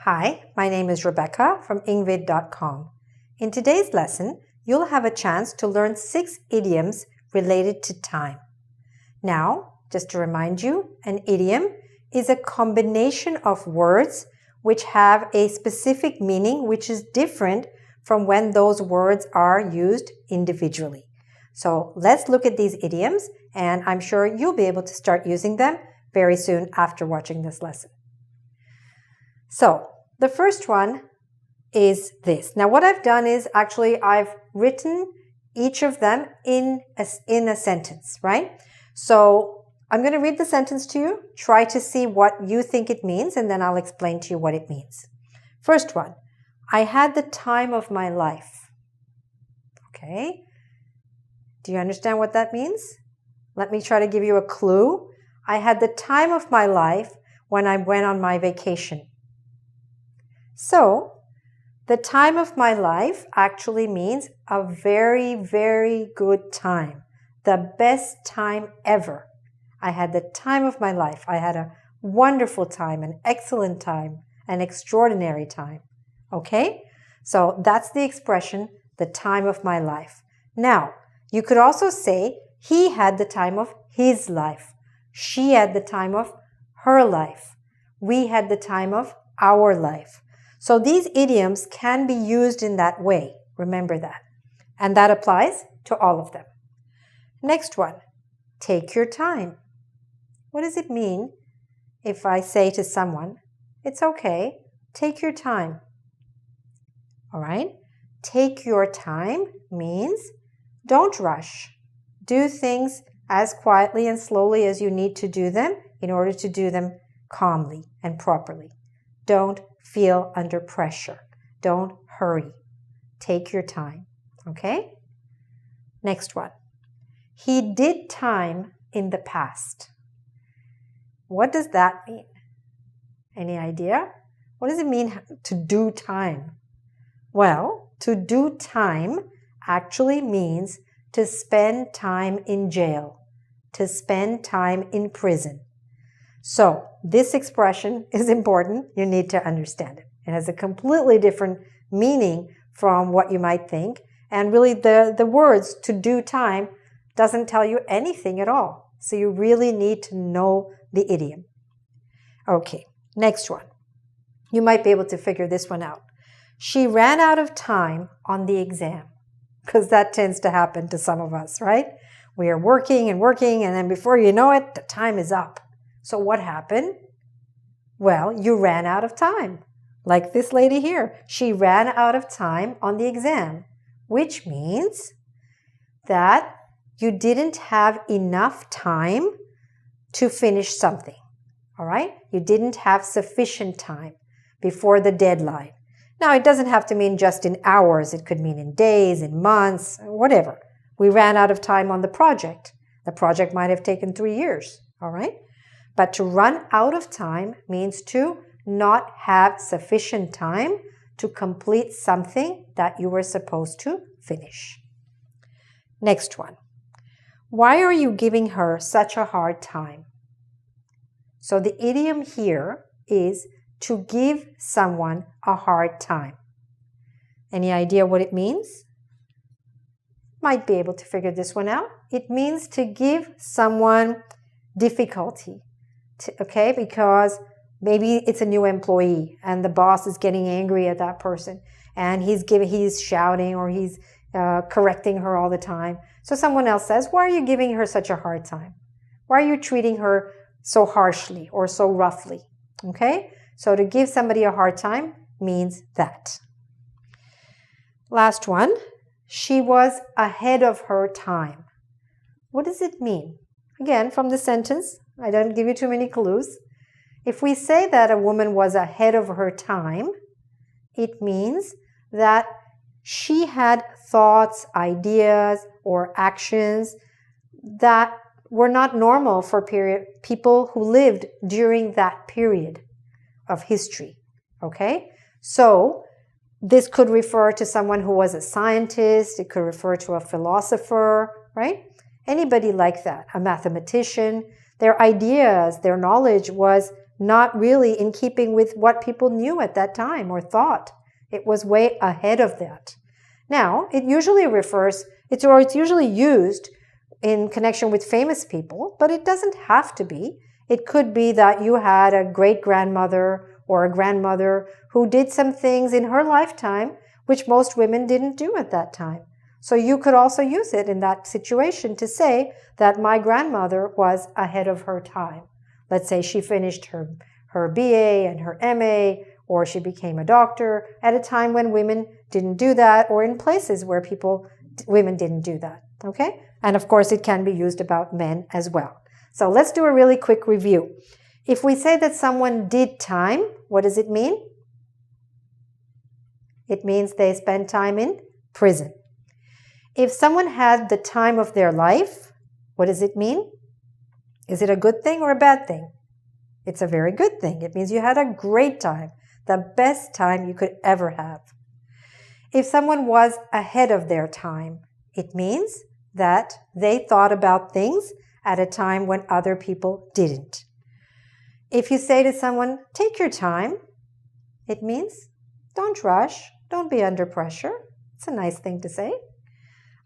Hi, my name is Rebecca from ingvid.com. In today's lesson, you'll have a chance to learn 6 idioms related to time. Now, just to remind you, an idiom is a combination of words which have a specific meaning which is different from when those words are used individually. So let's look at these idioms, and I'm sure you'll be able to start using them very soon after watching this lesson. So, the first one is this. Now, what I've done is actually I've written each of them in a sentence, right? So, I'm going to read the sentence to you, try to see what you think it means, and then I'll explain to you what it means. First one, I had the time of my life. Okay. Do you understand what that means? Let me try to give you a clue. I had the time of my life when I went on my vacation. So, the time of my life actually means a very, very good time. The best time ever. I had the time of my life. I had a wonderful time, an excellent time, an extraordinary time. Okay? So, that's the expression, the time of my life. Now, you could also say, he had the time of his life. She had the time of her life. We had the time of our life. So these idioms can be used in that way. Remember that. And that applies to all of them. Next one, take your time. What does it mean if I say to someone, it's okay, take your time? All right? Take your time means don't rush. Do things as quietly and slowly as you need to do them in order to do them calmly and properly. Don't feel under pressure. Don't hurry. Take your time. Okay? Next one. He did time in the past. What does that mean? Any idea? What does it mean to do time? Well, to do time actually means to spend time in jail, to spend time in prison. So, this expression is important. You need to understand it. It has a completely different meaning from what you might think. And really, the words to do time doesn't tell you anything at all. So, you really need to know the idiom. Okay, next one. You might be able to figure this one out. She ran out of time on the exam. Because that tends to happen to some of us, right? We are working, and then before you know it, the time is up. So what happened? Well, you ran out of time. Like this lady here. She ran out of time on the exam, which means that you didn't have enough time to finish something. All right? You didn't have sufficient time before the deadline. Now, it doesn't have to mean just in hours. It could mean in days, in months, whatever. We ran out of time on the project. The project might have taken 3 years, all right? But to run out of time means to not have sufficient time to complete something that you were supposed to finish. Next one. Why are you giving her such a hard time? So the idiom here is to give someone a hard time. Any idea what it means? Might be able to figure this one out. It means to give someone difficulty, okay? Because maybe it's a new employee and the boss is getting angry at that person and he's shouting or he's correcting her all the time. So someone else says, why are you giving her such a hard time? Why are you treating her so harshly or so roughly? Okay? So to give somebody a hard time means that. Last one. She was ahead of her time. What does it mean? Again, from the sentence, I don't give you too many clues. If we say that a woman was ahead of her time, it means that she had thoughts, ideas, or actions that were not normal for people who lived during that period of history, okay? So this could refer to someone who was a scientist, it could refer to a philosopher, right? Anybody like that, a mathematician. Their ideas, their knowledge was not really in keeping with what people knew at that time or thought. It was way ahead of that. Now, it usually it's usually used in connection with famous people, but it doesn't have to be. It could be that you had a great-grandmother or a grandmother who did some things in her lifetime which most women didn't do at that time. So you could also use it in that situation to say that my grandmother was ahead of her time. Let's say she finished her BA and her MA, or she became a doctor at a time when women didn't do that, or in places where women didn't do that, okay? And of course, it can be used about men as well. So let's do a really quick review. If we say that someone did time, what does it mean? It means they spent time in prison. If someone had the time of their life, what does it mean? Is it a good thing or a bad thing? It's a very good thing. It means you had a great time, the best time you could ever have. If someone was ahead of their time, it means that they thought about things at a time when other people didn't. If you say to someone, take your time, it means don't rush, don't be under pressure. It's a nice thing to say.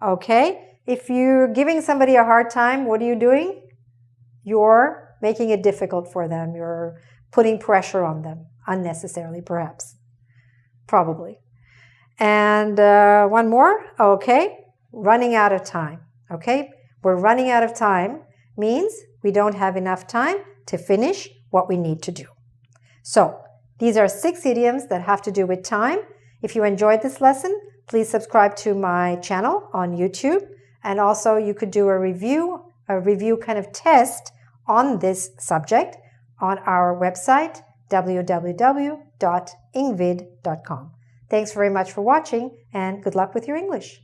Okay, if you're giving somebody a hard time, what are you doing? You're making it difficult for them. You're putting pressure on them, unnecessarily perhaps, probably. And one more, okay, running out of time, okay? We're running out of time means we don't have enough time to finish what we need to do. So these are 6 idioms that have to do with time. If you enjoyed this lesson, please subscribe to my channel on YouTube. And also you could do a review kind of test on this subject on our website, www.ingvid.com. Thanks very much for watching and good luck with your English.